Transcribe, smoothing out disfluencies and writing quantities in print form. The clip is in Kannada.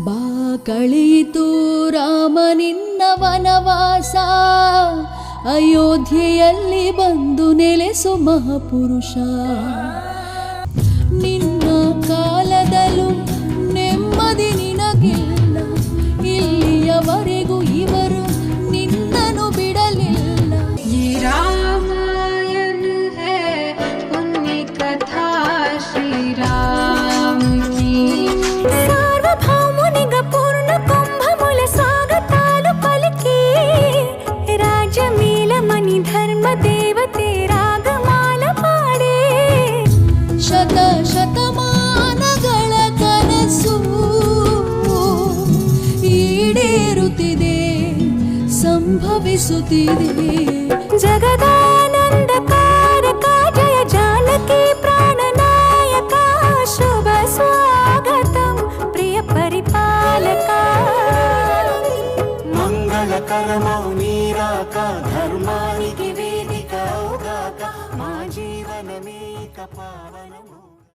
ಬಾ ಕಳೆಯಿತು ರಾಮ ನಿನ್ನ ವನವಾಸ, ಅಯೋಧ್ಯೆಯಲ್ಲಿ ಬಂದು ನೆಲೆಸು ಮಹಾಪುರುಷ. ನಿನ್ನ ಕಾಲದಲ್ಲೂ ನೆಮ್ಮದಿ ನಿನಗಿಲ್ಲ, ಇಲ್ಲಿಯವರೆಗೂ ಇವರು ನಿನ್ನನ್ನು ಬಿಡಲಿಲ್ಲ. ಈ ರಾಮಾಯಣ ಹೇ ಪುಣ್ಯ ಕಥಾ ಶ್ರೀರಾಮ ಕಿ. ಸಾರ್ವಭೌಮನಿಗ ಪೂರ್ಣ ಕುಂಭಮೂಲ ಸ್ವಾಗತಾಲು ಪಲಿಕೆ, ರಾಜಮೇಲ ಮನಿ ಧರ್ಮ ದೇವತೆ ರಾಗಮಾಲ ಪಾಡೆ. ಶತ ಶತಮಾನಗಳ ಕನಸು ಈಡೇರುತ್ತಿದೆ, ಸಂಭವಿಸುತ್ತಿದೆ. ಜಗದಾನಂದಕಾರಕ ಜಯ ಜಾನಕಿ ಪ್ರಾಣನಾಯಕ, ಶುಭ ಸ್ವಾಗತಂ ಪ್ರಿಯ ಪರಿಪಾಲಕ. ಮಂಗಳಕರ ಮೌನೀರಾಕ ಧರ್ಮಾನಿಗೆ ವೇದಿಕ ಔಗಾಕ, ಮಾ ಜೀವನ ಮೇಕ ಪಾವನ.